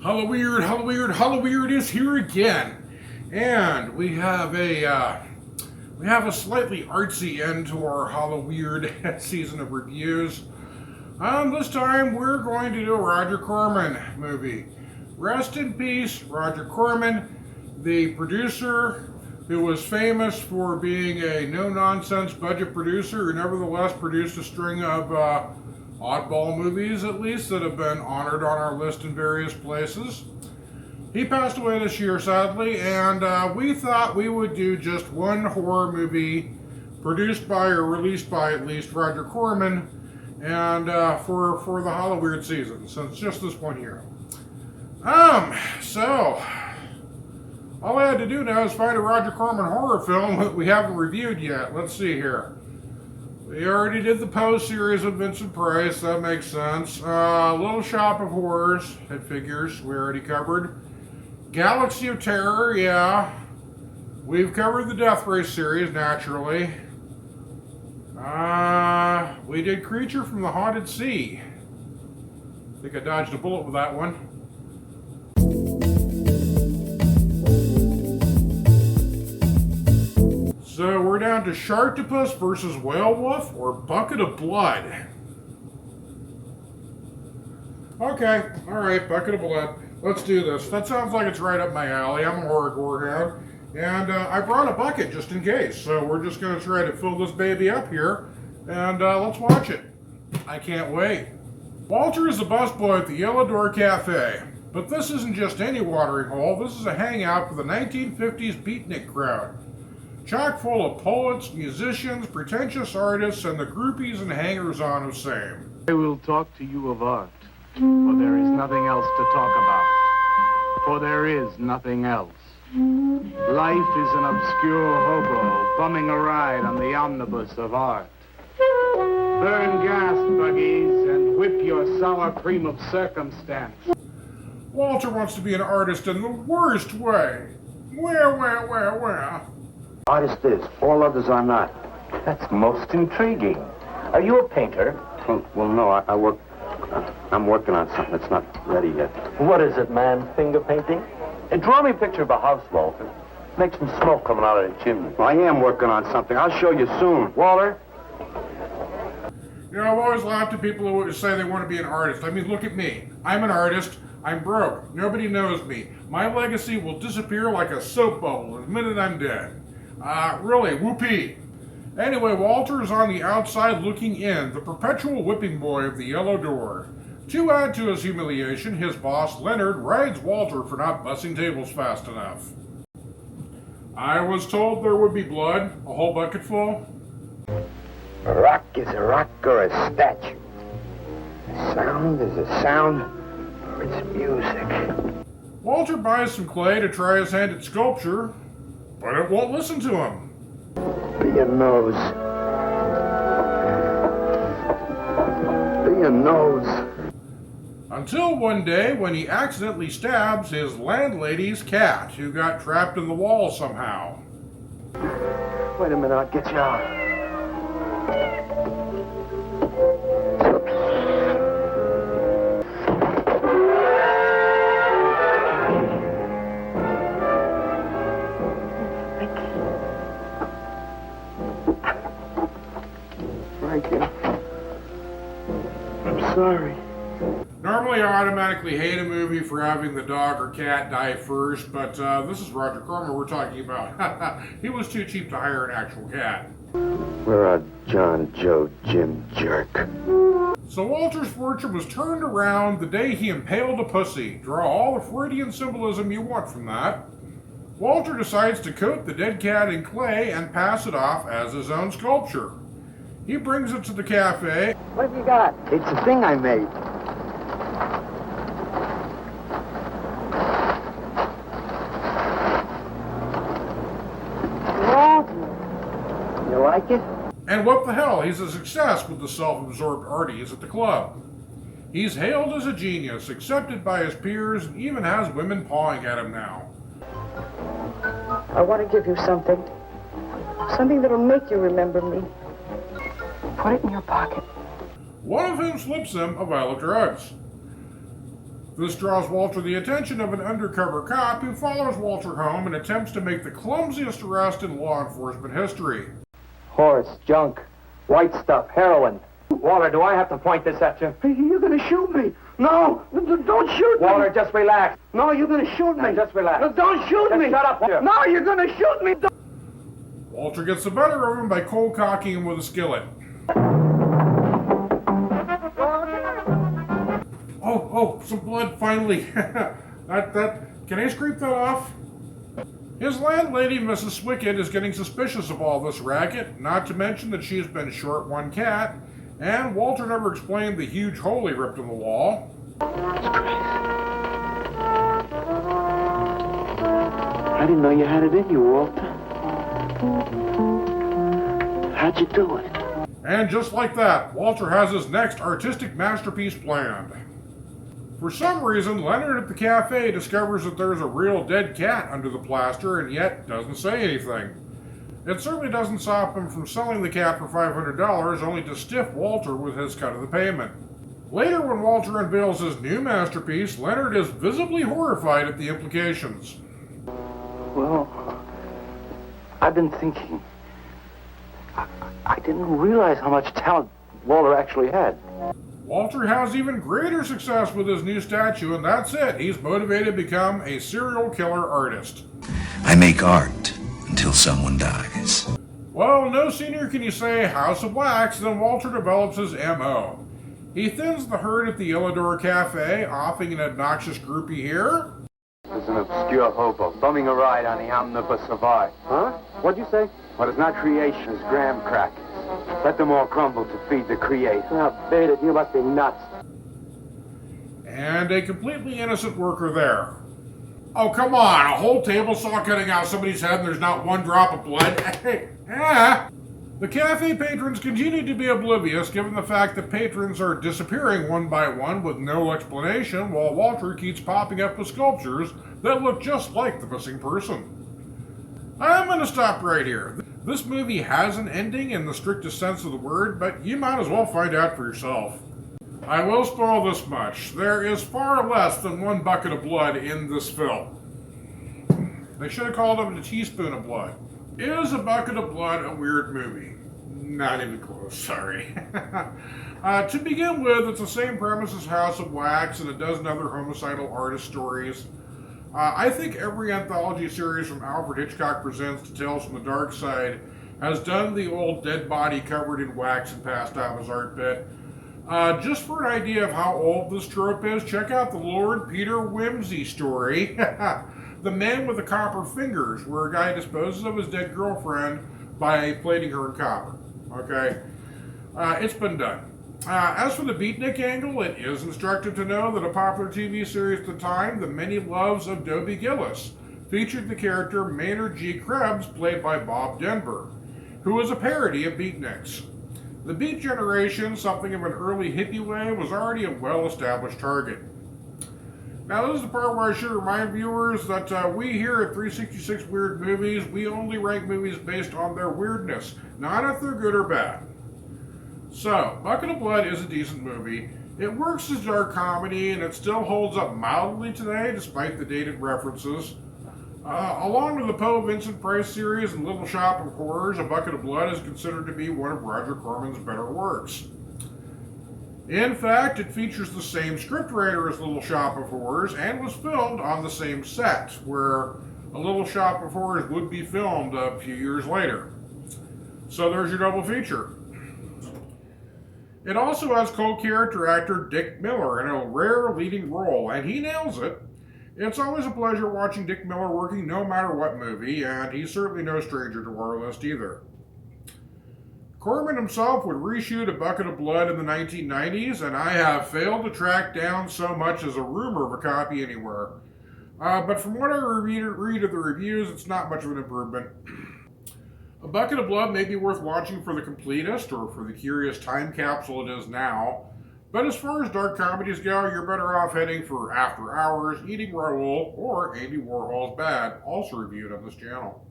Halloweird, Halloweird, Halloweird is here again, and we have a slightly artsy end to our Halloweird season of reviews. This time we're going to do a Roger Corman movie. Rest in peace, Roger Corman, the producer who was famous for being a no-nonsense budget producer who nevertheless produced a string of oddball movies, at least, that have been honored on our list in various places. He passed away this year, sadly, and we thought we would do just one horror movie produced by or released by at least Roger Corman, and for the Halloweird season, so it's just this one here. So all I had to do now is find a Roger Corman horror film that we haven't reviewed yet. Let's see here. We already did the Poe series with Vincent Price, that makes sense. Little Shop of Horrors, it figures, we already covered. Galaxy of Terror, yeah. We've covered the Death Race series, naturally. We did Creature from the Haunted Sea. I think I dodged a bullet with that one. So we're down to Sharktopus versus Whalewolf or Bucket of Blood. Okay, alright, Bucket of Blood. Let's do this. That sounds like it's right up my alley. I'm a horror gore hound. And I brought a bucket just in case. So we're just going to try to fill this baby up here. And let's watch it. I can't wait. Walter is the busboy at the Yellow Door Cafe. But this isn't just any watering hole. This is a hangout for the 1950s beatnik crowd. Chock full of poets, musicians, pretentious artists, and the groupies and hangers-on of same. I will talk to you of art, for there is nothing else to talk about. For there is nothing else. Life is an obscure hobo bumming a ride on the omnibus of art. Burn gas, buggies, and whip your sour cream of circumstance. Walter wants to be an artist in the worst way. Where? Artist is, all others are not. That's most intriguing. Are you a painter? Well, no, I'm working on something that's not ready yet. What is it, man? Finger painting? And draw me a picture of a house, Walter. Make some smoke coming out of the chimney. Well, I am working on something. I'll show you soon. Walter? You know, I've always laughed at people who say they want to be an artist. I mean, look at me. I'm an artist. I'm broke. Nobody knows me. My legacy will disappear like a soap bubble the minute I'm dead. Really, whoopee. Anyway, Walter is on the outside looking in, the perpetual whipping boy of the Yellow Door. To add to his humiliation, his boss, Leonard, rides Walter for not bussing tables fast enough. I was told there would be blood, a whole bucket full. A rock is a rock or a statue. A sound is a sound or it's music. Walter buys some clay to try his hand at sculpture, but it won't listen to him. Be a nose. Be a nose. Until one day when he accidentally stabs his landlady's cat, who got trapped in the wall somehow. Wait a minute, I'll get you out. I'm sorry. Normally I automatically hate a movie for having the dog or cat die first, but this is Roger Corman we're talking about. He was too cheap to hire an actual cat. We're a John, Joe, Jim jerk. So Walter's fortune was turned around the day he impaled a pussy. Draw all the Freudian symbolism you want from that. Walter decides to coat the dead cat in clay and pass it off as his own sculpture. He brings it to the cafe. What have you got? It's a thing I made. Walter, you like it? And what the hell, he's a success with the self-absorbed arties at the club. He's hailed as a genius, accepted by his peers, and even has women pawing at him now. I want to give you something. Something that'll make you remember me. Put it in your pocket. One of whom slips him a vial of drugs. This draws Walter the attention of an undercover cop who follows Walter home and attempts to make the clumsiest arrest in law enforcement history. Horse, junk, white stuff, heroin. Walter, do I have to point this at you? You're gonna shoot me. No, don't shoot me. Walter, just relax. No, you're gonna shoot me. Now, just relax. No, don't shoot Just me. shut up, Walter. No, you're gonna shoot me. Walter gets the better of him by cold cocking him with a skillet. Oh, some blood finally. Can I scrape that off? His landlady, Mrs. Swicket, is getting suspicious of all this racket, not to mention that she's been short one cat, and Walter never explained the huge hole he ripped in the wall. I didn't know you had it in you, Walter. How'd you do it? And just like that, Walter has his next artistic masterpiece planned. For some reason, Leonard at the cafe discovers that there's a real dead cat under the plaster and yet doesn't say anything. It certainly doesn't stop him from selling the cat for $500, only to stiff Walter with his cut of the payment. Later, when Walter unveils his new masterpiece, Leonard is visibly horrified at the implications. Well, I've been thinking. I didn't realize how much talent Walter actually had. Walter has even greater success with his new statue, and that's it. He's motivated to become a serial killer artist. I make art until someone dies. Well, no sooner can you say House of Wax than Walter develops his M.O. He thins the herd at the Illidor Cafe, offing an obnoxious groupie here. There's an obscure hobo bumming a ride on the omnibus of art. Huh? What'd you say? What is not creation is graham crackers. Let them all crumble to feed the creator. Now, Beta, you must be nuts. And a completely innocent worker there. Oh, come on, a whole table saw cutting out somebody's head and there's not one drop of blood. The cafe patrons continue to be oblivious given the fact that patrons are disappearing one by one with no explanation while Walter keeps popping up with sculptures that look just like the missing person. I'm going to stop right here. This movie has an ending in the strictest sense of the word, but you might as well find out for yourself. I will spoil this much. There is far less than 1 bucket of blood in this film. They should have called it a teaspoon of blood. Is A Bucket of Blood a weird movie? Not even close, sorry. To begin with, it's the same premise as House of Wax and a dozen other homicidal artist stories. I think every anthology series from Alfred Hitchcock Presents to Tales from the Dark Side has done the old dead body covered in wax and passed out his art bit. Just for an idea of how old this trope is, check out the Lord Peter Wimsey story, The Man with the Copper Fingers, where a guy disposes of his dead girlfriend by plating her in copper. Okay? It's been done. As for the beatnik angle, it is instructive to know that a popular TV series at the time, The Many Loves of Dobie Gillis, featured the character Maynard G. Krebs, played by Bob Denver, who was a parody of beatniks. The Beat Generation, something of an early hippie way, was already a well-established target. Now, this is the part where I should remind viewers that we here at 366 Weird Movies, we only rank movies based on their weirdness, not if they're good or bad. So, Bucket of Blood is a decent movie. It works as dark comedy, and it still holds up mildly today, despite the dated references. Along with the Poe Vincent Price series and Little Shop of Horrors, A Bucket of Blood is considered to be one of Roger Corman's better works. In fact, it features the same scriptwriter as Little Shop of Horrors and was filmed on the same set, where A Little Shop of Horrors would be filmed a few years later. So there's your double feature. It also has co-character actor Dick Miller in a rare leading role, and he nails it. It's always a pleasure watching Dick Miller working no matter what movie, and he's certainly no stranger to our list either. Corman himself would reshoot A Bucket of Blood in the 1990s, and I have failed to track down so much as a rumor of a copy anywhere. But from what I read of the reviews, it's not much of an improvement. A Bucket of Blood may be worth watching for the completist or for the curious time capsule it is now, but as far as dark comedies go, you're better off heading for After Hours, Eating Raoul, or Andy Warhol's Bad, also reviewed on this channel.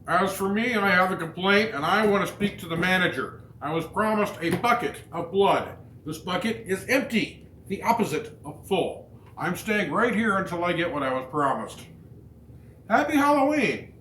As for me, I have a complaint and I want to speak to the manager. I was promised a bucket of blood. This bucket is empty. the opposite of full. I'm staying right here until I get what I was promised. Happy Halloween!